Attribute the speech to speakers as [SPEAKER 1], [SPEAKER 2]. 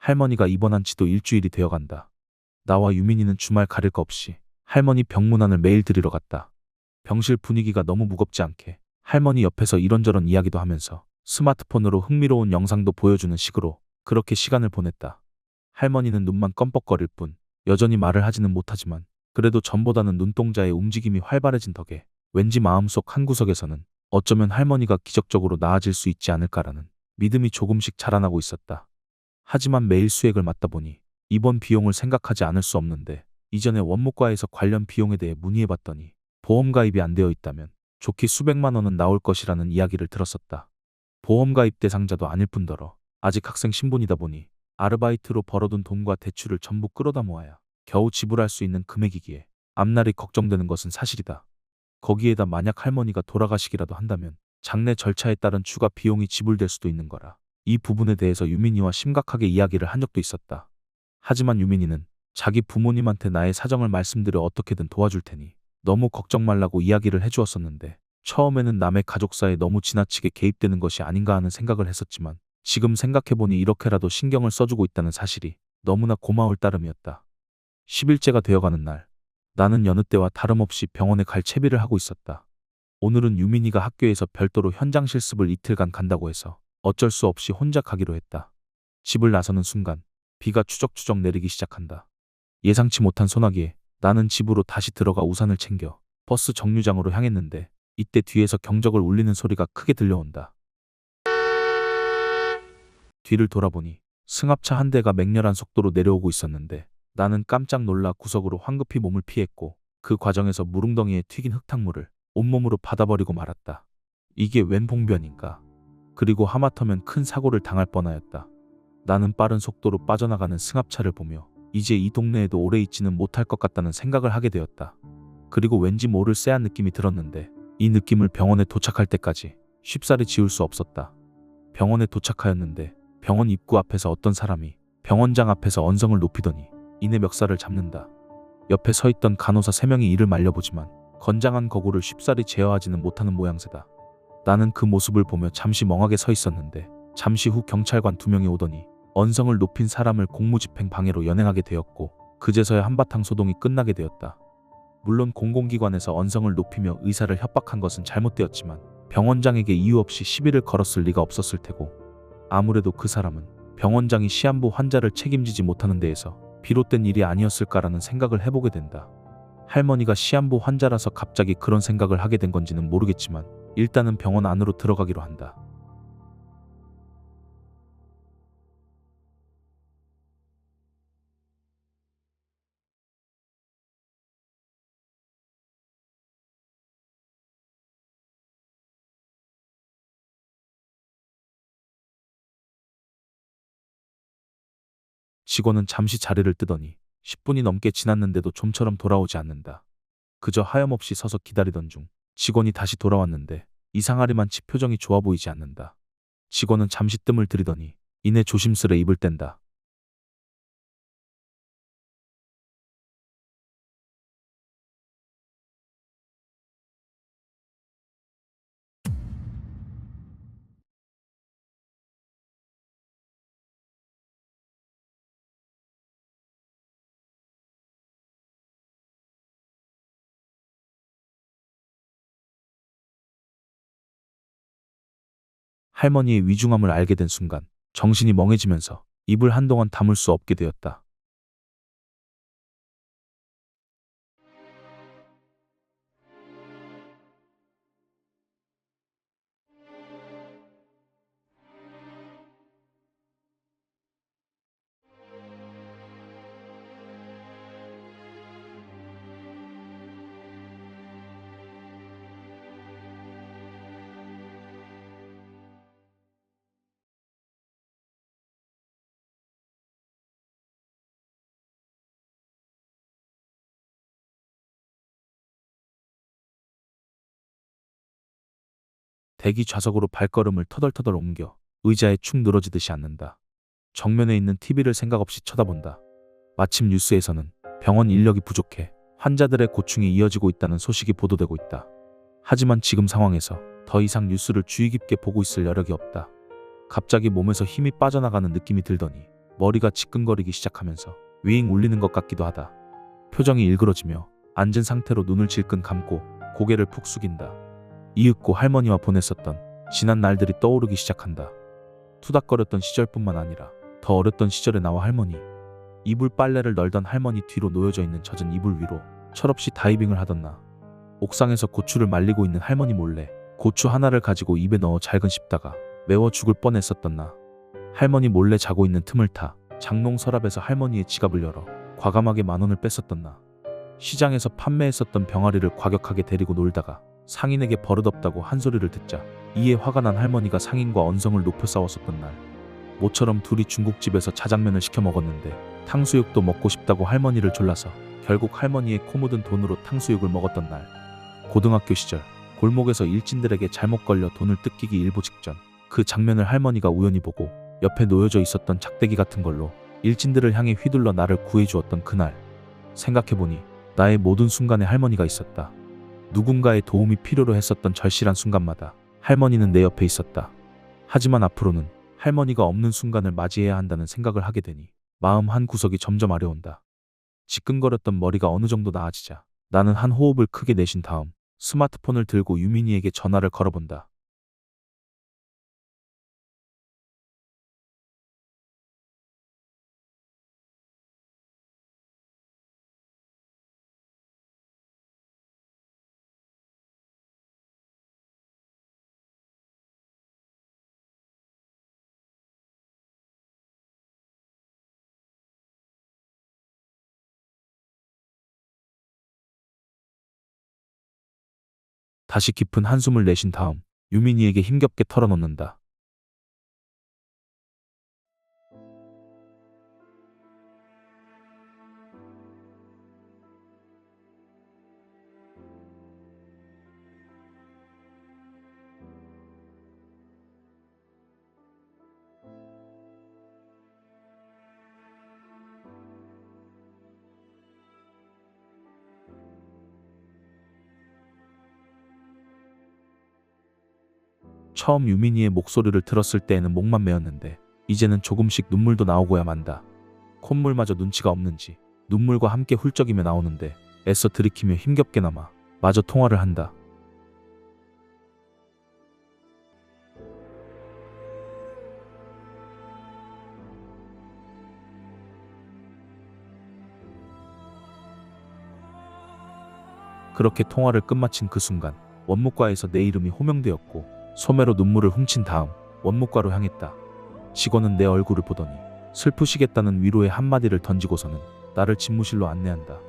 [SPEAKER 1] 할머니가 입원한 지도 일주일이 되어간다. 나와 유민이는 주말 가릴 거 없이 할머니 병문안을 매일 들이러 갔다. 병실 분위기가 너무 무겁지 않게 할머니 옆에서 이런저런 이야기도 하면서 스마트폰으로 흥미로운 영상도 보여주는 식으로 그렇게 시간을 보냈다. 할머니는 눈만 껌뻑거릴 뿐 여전히 말을 하지는 못하지만 그래도 전보다는 눈동자의 움직임이 활발해진 덕에 왠지 마음속 한구석에서는 어쩌면 할머니가 기적적으로 나아질 수 있지 않을까라는 믿음이 조금씩 자라나고 있었다. 하지만 매일 수액을 맞다 보니 입원 비용을 생각하지 않을 수 없는데 이전에 원무과에서 관련 비용에 대해 문의해봤더니 보험 가입이 안 되어 있다면 좋게 수백만 원은 나올 것이라는 이야기를 들었었다. 보험 가입 대상자도 아닐 뿐더러 아직 학생 신분이다 보니 아르바이트로 벌어둔 돈과 대출을 전부 끌어다 모아야 겨우 지불할 수 있는 금액이기에 앞날이 걱정되는 것은 사실이다. 거기에다 만약 할머니가 돌아가시기라도 한다면 장례 절차에 따른 추가 비용이 지불될 수도 있는 거라 이 부분에 대해서 유민이와 심각하게 이야기를 한 적도 있었다. 하지만 유민이는 자기 부모님한테 나의 사정을 말씀드려 어떻게든 도와줄 테니 너무 걱정 말라고 이야기를 해주었었는데 처음에는 남의 가족사에 너무 지나치게 개입되는 것이 아닌가 하는 생각을 했었지만 지금 생각해보니 이렇게라도 신경을 써주고 있다는 사실이 너무나 고마울 따름이었다. 10일째가 되어가는 날 나는 여느 때와 다름없이 병원에 갈 채비를 하고 있었다. 오늘은 유민이가 학교에서 별도로 현장 실습을 이틀간 간다고 해서 어쩔 수 없이 혼자 가기로 했다. 집을 나서는 순간 비가 추적추적 내리기 시작한다. 예상치 못한 소나기에 나는 집으로 다시 들어가 우산을 챙겨 버스 정류장으로 향했는데 이때 뒤에서 경적을 울리는 소리가 크게 들려온다. 뒤를 돌아보니 승합차 한 대가 맹렬한 속도로 내려오고 있었는데 나는 깜짝 놀라 구석으로 황급히 몸을 피했고 그 과정에서 무릉덩이에 튀긴 흙탕물을 온몸으로 받아버리고 말았다. 이게 웬 봉변인가. 그리고 하마터면 큰 사고를 당할 뻔하였다. 나는 빠른 속도로 빠져나가는 승합차를 보며 이제 이 동네에도 오래 있지는 못할 것 같다는 생각을 하게 되었다. 그리고 왠지 모를 쎄한 느낌이 들었는데 이 느낌을 병원에 도착할 때까지 쉽사리 지울 수 없었다. 병원에 도착하였는데 병원 입구 앞에서 어떤 사람이 병원장 앞에서 언성을 높이더니 이내 멱살을 잡는다. 옆에 서있던 간호사 3명이 이를 말려보지만 건장한 거구를 쉽사리 제어하지는 못하는 모양새다. 나는 그 모습을 보며 잠시 멍하게 서 있었는데 잠시 후 경찰관 2명이 오더니 언성을 높인 사람을 공무집행 방해로 연행하게 되었고 그제서야 한바탕 소동이 끝나게 되었다. 물론 공공기관에서 언성을 높이며 의사를 협박한 것은 잘못되었지만 병원장에게 이유 없이 시비를 걸었을 리가 없었을 테고 아무래도 그 사람은 병원장이 시한부 환자를 책임지지 못하는 데에서 비롯된 일이 아니었을까라는 생각을 해보게 된다. 할머니가 시한부 환자라서 갑자기 그런 생각을 하게 된 건지는 모르겠지만 일단은 병원 안으로 들어가기로 한다. 직원은 잠시 자리를 뜨더니 10분이 넘게 지났는데도 좀처럼 돌아오지 않는다. 그저 하염없이 서서 기다리던 중 직원이 다시 돌아왔는데 이상하리만치 표정이 좋아 보이지 않는다. 직원은 잠시 뜸을 들이더니 이내 조심스레 입을 뗀다. 할머니의 위중함을 알게 된 순간 정신이 멍해지면서 입을 한동안 다물 수 없게 되었다. 대기 좌석으로 발걸음을 터덜터덜 옮겨 의자에 축 늘어지듯이 앉는다. 정면에 있는 TV를 생각 없이 쳐다본다. 마침 뉴스에서는 병원 인력이 부족해 환자들의 고충이 이어지고 있다는 소식이 보도되고 있다. 하지만 지금 상황에서 더 이상 뉴스를 주의 깊게 보고 있을 여력이 없다. 갑자기 몸에서 힘이 빠져나가는 느낌이 들더니 머리가 지끈거리기 시작하면서 윙 울리는 것 같기도 하다. 표정이 일그러지며 앉은 상태로 눈을 질끈 감고 고개를 푹 숙인다. 이윽고 할머니와 보냈었던 지난 날들이 떠오르기 시작한다. 투닥거렸던 시절뿐만 아니라 더 어렸던 시절의 나와 할머니. 이불 빨래를 널던 할머니 뒤로 놓여져 있는 젖은 이불 위로 철없이 다이빙을 하던 나. 옥상에서 고추를 말리고 있는 할머니 몰래 고추 하나를 가지고 입에 넣어 잘근 씹다가 매워 죽을 뻔했었던 나. 할머니 몰래 자고 있는 틈을 타 장롱 서랍에서 할머니의 지갑을 열어 과감하게 10,000원을 뺐었던 나. 시장에서 판매했었던 병아리를 과격하게 데리고 놀다가 상인에게 버릇없다고 한 소리를 듣자 이에 화가 난 할머니가 상인과 언성을 높여 싸웠었던 날. 모처럼 둘이 중국집에서 자장면을 시켜 먹었는데 탕수육도 먹고 싶다고 할머니를 졸라서 결국 할머니의 코 묻은 돈으로 탕수육을 먹었던 날. 고등학교 시절 골목에서 일진들에게 잘못 걸려 돈을 뜯기기 일보 직전 그 장면을 할머니가 우연히 보고 옆에 놓여져 있었던 작대기 같은 걸로 일진들을 향해 휘둘러 나를 구해주었던 그날. 생각해보니 나의 모든 순간에 할머니가 있었다. 누군가의 도움이 필요로 했었던 절실한 순간마다 할머니는 내 옆에 있었다. 하지만 앞으로는 할머니가 없는 순간을 맞이해야 한다는 생각을 하게 되니 마음 한 구석이 점점 아려온다. 지끈거렸던 머리가 어느 정도 나아지자 나는 한 호흡을 크게 내쉰 다음 스마트폰을 들고 유민이에게 전화를 걸어본다. 다시 깊은 한숨을 내쉰 다음 유민이에게 힘겹게 털어놓는다. 처음 유민이의 목소리를 들었을 때에는 목만 메었는데 이제는 조금씩 눈물도 나오고야 만다. 콧물마저 눈치가 없는지 눈물과 함께 훌쩍이며 나오는데 애써 들이키며 힘겹게나마 마저 통화를 한다. 그렇게 통화를 끝마친 그 순간 원무과에서 내 이름이 호명되었고 소매로 눈물을 훔친 다음 원무과로 향했다. 직원은 내 얼굴을 보더니 슬프시겠다는 위로의 한마디를 던지고서는 나를 집무실로 안내한다.